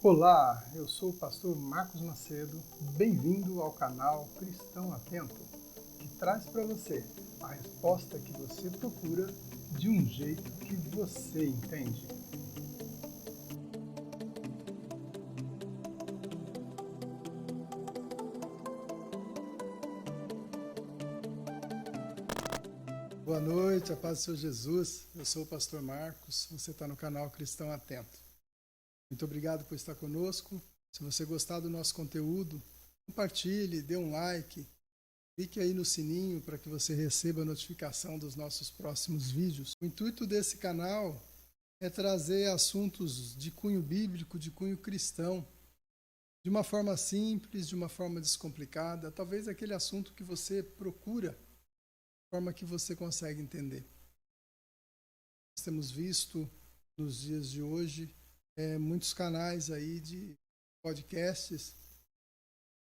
Olá, eu sou o pastor Marcos Macedo, bem-vindo ao canal Cristão Atento, que traz para você a resposta que você procura de um jeito que você entende. Boa noite, a paz do Senhor Jesus, eu sou o pastor Marcos, você está no canal Cristão Atento. Muito obrigado por estar conosco. Se você gostar do nosso conteúdo, compartilhe, dê um like, clique aí no sininho para que você receba a notificação dos nossos próximos vídeos. O intuito desse canal é trazer assuntos de cunho bíblico, de cunho cristão, de uma forma simples, de uma forma descomplicada, talvez aquele assunto que você procura, de forma que você consegue entender. Nós temos visto nos dias de hoje muitos canais aí de podcasts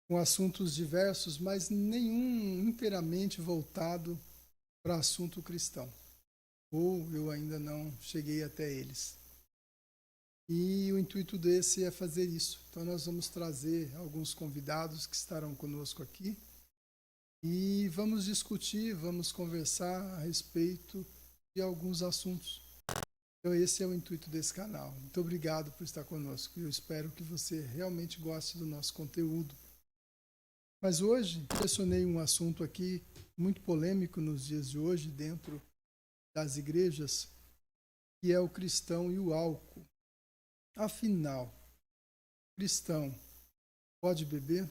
com assuntos diversos, mas nenhum inteiramente voltado para assunto cristão. Ou eu ainda não cheguei até eles. E o intuito desse é fazer isso. Então nós vamos trazer alguns convidados que estarão conosco aqui e vamos discutir, vamos conversar a respeito de alguns assuntos. Então esse é o intuito desse canal. Muito obrigado por estar conosco. Eu espero que você realmente goste do nosso conteúdo. Mas hoje selecionei um assunto aqui muito polêmico nos dias de hoje dentro das igrejas, que é o cristão e o álcool. Afinal, cristão pode beber?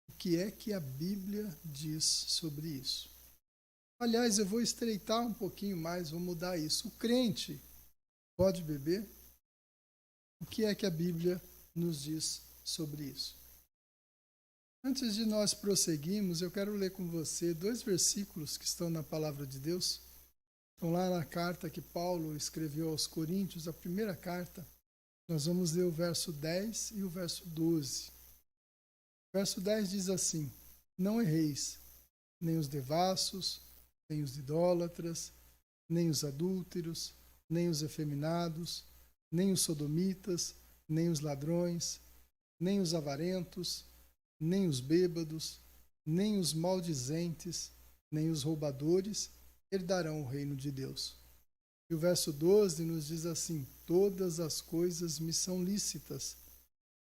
O que é que a Bíblia diz sobre isso? Aliás, eu vou estreitar um pouquinho mais, vou mudar isso. O crente pode beber? O que é que a Bíblia nos diz sobre isso? Antes de nós prosseguirmos, eu quero ler com você 2 versículos que estão na Palavra de Deus. Estão lá na carta que Paulo escreveu aos Coríntios, a primeira carta. Nós vamos ler o verso 10 e o verso 12. O verso 10 diz assim: Não erreis, nem os devassos, nem os idólatras, nem os adúlteros, nem os efeminados, nem os sodomitas, nem os ladrões, nem os avarentos, nem os bêbados, nem os maldizentes, nem os roubadores herdarão o reino de Deus. E o verso 12 nos diz assim: Todas as coisas me são lícitas,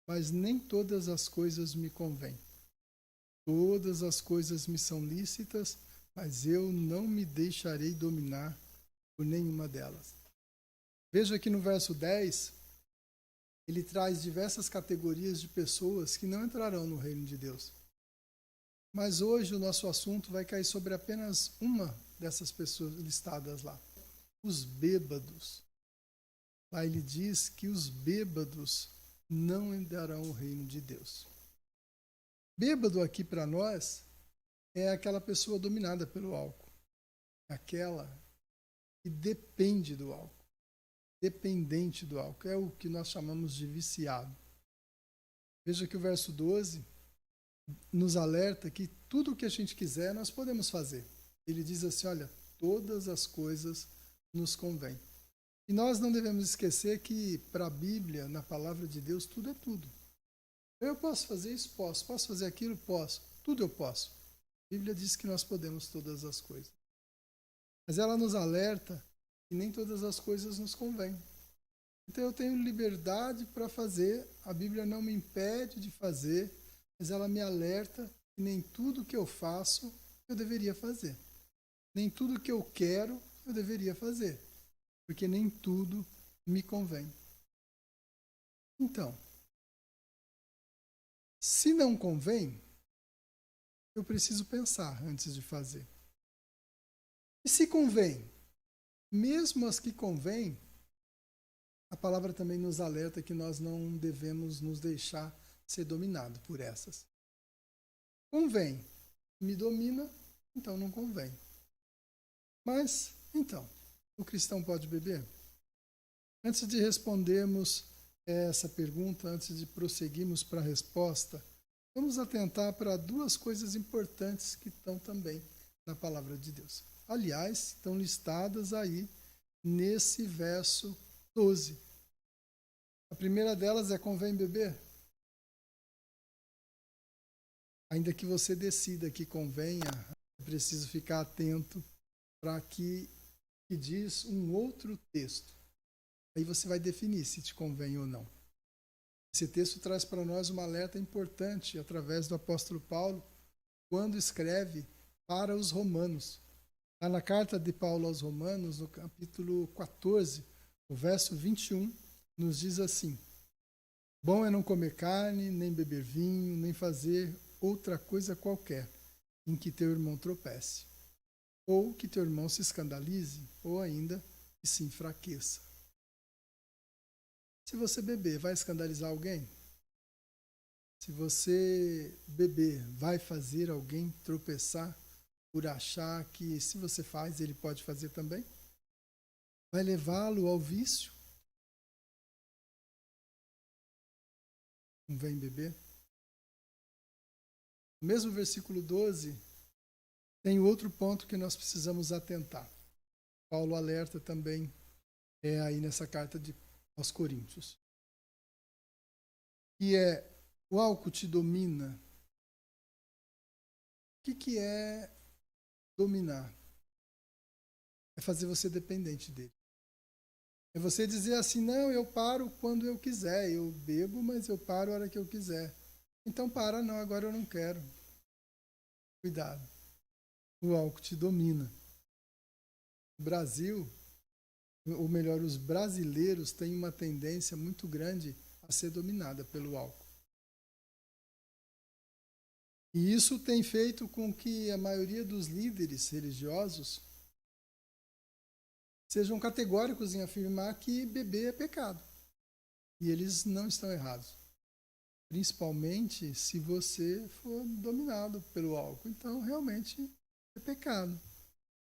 mas nem todas as coisas me convêm. Todas as coisas me são lícitas, mas eu não me deixarei dominar por nenhuma delas. Veja que no verso 10, ele traz diversas categorias de pessoas que não entrarão no reino de Deus. Mas hoje o nosso assunto vai cair sobre apenas uma dessas pessoas listadas lá: os bêbados. Lá ele diz que os bêbados não entrarão no reino de Deus. Bêbado aqui para nós é aquela pessoa dominada pelo álcool, aquela que depende do álcool, dependente do álcool, é o que nós chamamos de viciado. Veja que o verso 12 nos alerta que tudo o que a gente quiser nós podemos fazer. Ele diz assim: olha, todas as coisas nos convêm. E nós não devemos esquecer que para a Bíblia, na palavra de Deus, tudo é tudo. Eu posso fazer isso? Posso. Posso fazer aquilo? Posso. Tudo eu posso. A Bíblia diz que nós podemos todas as coisas. Mas ela nos alerta que nem todas as coisas nos convêm. Então eu tenho liberdade para fazer, a Bíblia não me impede de fazer, mas ela me alerta que nem tudo que eu faço eu deveria fazer. Nem tudo que eu quero eu deveria fazer, porque nem tudo me convém. Então, se não convém, eu preciso pensar antes de fazer. E se convém, mesmo as que convêm, a palavra também nos alerta que nós não devemos nos deixar ser dominado por essas. Convém, me domina, então não convém. Mas, então, o cristão pode beber? Antes de respondermos essa pergunta, antes de prosseguirmos para a resposta, vamos atentar para 2 coisas importantes que estão também na palavra de Deus. Aliás, estão listadas aí nesse verso 12. A primeira delas é: convém beber? Ainda que você decida que convenha, é preciso ficar atento para que diz um outro texto. Aí você vai definir se te convém ou não. Esse texto traz para nós um alerta importante através do apóstolo Paulo, quando escreve para os romanos. Lá na carta de Paulo aos Romanos, no capítulo 14, o verso 21, nos diz assim: bom é não comer carne, nem beber vinho, nem fazer outra coisa qualquer, em que teu irmão tropece, ou que teu irmão se escandalize, ou ainda que se enfraqueça. Se você beber, vai escandalizar alguém? Se você beber, vai fazer alguém tropeçar por achar que se você faz, ele pode fazer também? Vai levá-lo ao vício? Não vem beber? No mesmo versículo 12, tem outro ponto que nós precisamos atentar. Paulo alerta também aí nessa carta aos Coríntios. Que é: o álcool te domina. O que é dominar? É fazer você dependente dele. É você dizer assim: não, eu paro quando eu quiser. Eu bebo, mas eu paro a hora que eu quiser. Então para, não, agora eu não quero. Cuidado. O álcool te domina. O Brasil, ou melhor, os brasileiros têm uma tendência muito grande a ser dominada pelo álcool. E isso tem feito com que a maioria dos líderes religiosos sejam categóricos em afirmar que beber é pecado. E eles não estão errados. Principalmente se você for dominado pelo álcool. Então, realmente, é pecado.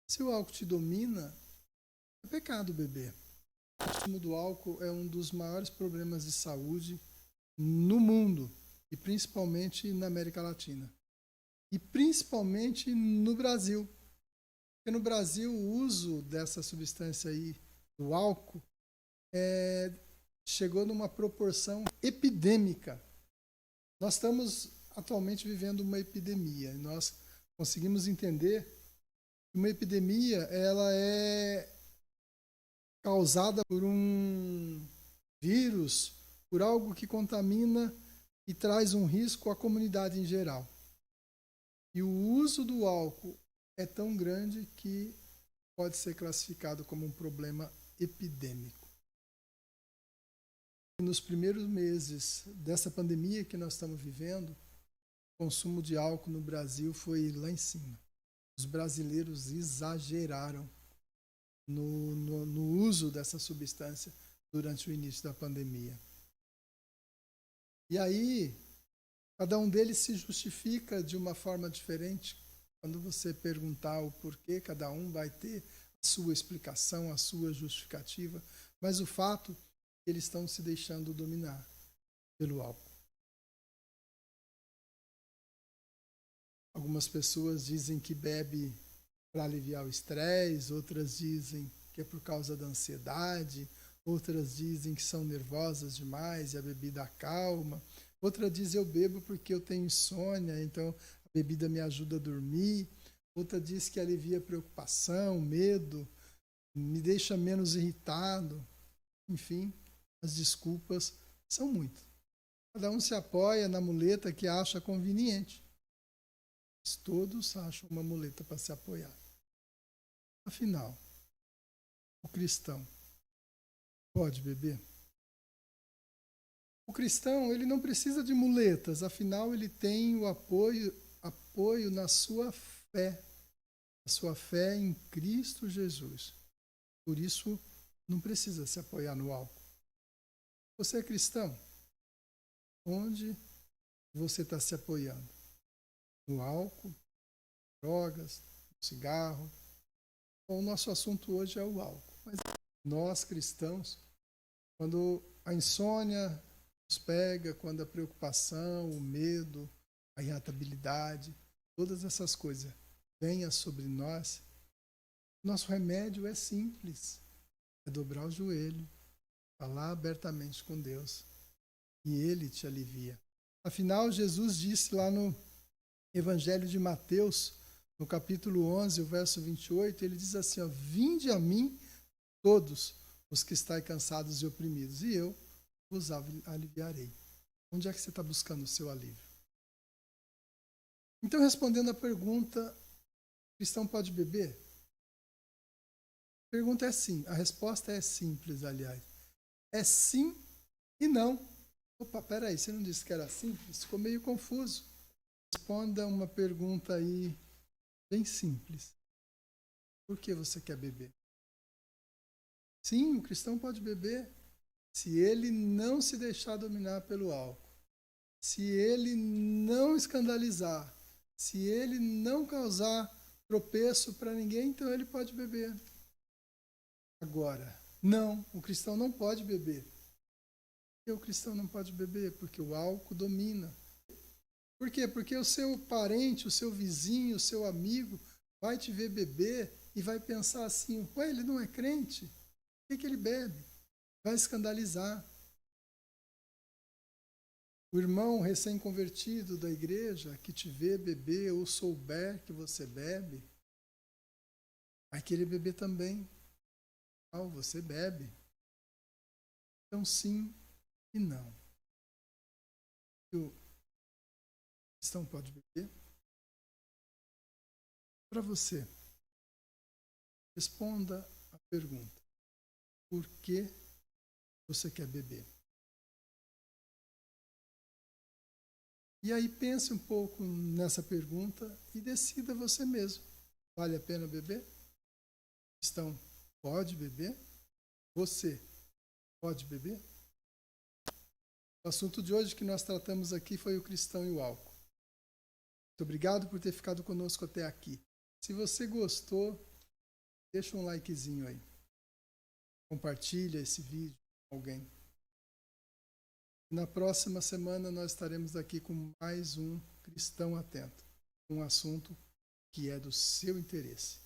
Se o álcool te domina, é pecado beber. O consumo do álcool é um dos maiores problemas de saúde no mundo, e principalmente na América Latina. E principalmente no Brasil. Porque no Brasil o uso dessa substância aí, do álcool, chegou numa proporção epidêmica. Nós estamos atualmente vivendo uma epidemia. Nós conseguimos entender que uma epidemia ela é causada por um vírus, por algo que contamina e traz um risco à comunidade em geral. E o uso do álcool é tão grande que pode ser classificado como um problema epidêmico. Nos primeiros meses dessa pandemia que nós estamos vivendo, o consumo de álcool no Brasil foi lá em cima. Os brasileiros exageraram no uso dessa substância durante o início da pandemia. E aí, cada um deles se justifica de uma forma diferente. Quando você perguntar o porquê, cada um vai ter a sua explicação, a sua justificativa. Mas o fato é que eles estão se deixando dominar pelo álcool. Algumas pessoas dizem que bebe para aliviar o estresse, outras dizem que é por causa da ansiedade, outras dizem que são nervosas demais e a bebida acalma. Outra diz: eu bebo porque eu tenho insônia, então a bebida me ajuda a dormir. Outra diz que alivia a preocupação, medo, me deixa menos irritado. Enfim, as desculpas são muitas. Cada um se apoia na muleta que acha conveniente. Mas todos acham uma muleta para se apoiar. Afinal, o cristão pode beber? O cristão, ele não precisa de muletas, afinal ele tem o apoio na sua fé, a sua fé em Cristo Jesus. Por isso, não precisa se apoiar no álcool. Você é cristão? Onde você está se apoiando? No álcool, drogas, no cigarro? Bom, o nosso assunto hoje é o álcool. Mas nós, cristãos, quando a insônia nos pega, quando a preocupação, o medo, a irritabilidade, todas essas coisas venham sobre nós, nosso remédio é simples. É dobrar o joelho, Falar abertamente com Deus e Ele te alivia. Afinal, Jesus disse lá no Evangelho de Mateus, no capítulo 11, o verso 28, ele diz assim, ó, vinde a mim todos os que estáis cansados e oprimidos, e eu vos aliviarei. Onde é que você está buscando o seu alívio? Então, respondendo à pergunta, cristão pode beber? A pergunta é sim. A resposta é simples, aliás. É sim e não. Opa, peraí, você não disse que era simples? Ficou meio confuso. Responda uma pergunta aí bem simples. Por que você quer beber? Sim, o cristão pode beber se ele não se deixar dominar pelo álcool, se ele não escandalizar, se ele não causar tropeço para ninguém, então ele pode beber. Agora, não, o cristão não pode beber. Por que o cristão não pode beber? Porque o álcool domina. Por quê? Porque o seu parente, o seu vizinho, o seu amigo vai te ver beber e vai pensar assim, ué, ele não é crente? Por que ele bebe? Vai escandalizar. O irmão recém-convertido da igreja que te vê beber ou souber que você bebe, vai querer beber também. Você bebe. Então, sim e não. O cristão pode beber? Para você, responda a pergunta. Por que você quer beber? E aí pense um pouco nessa pergunta e decida você mesmo. Vale a pena beber? O cristão pode beber? Você pode beber? O assunto de hoje que nós tratamos aqui foi o cristão e o álcool. Muito obrigado por ter ficado conosco até aqui. Se você gostou, deixa um likezinho aí. Compartilha esse vídeo com alguém. Na próxima semana nós estaremos aqui com mais um Cristão Atento, um assunto que é do seu interesse.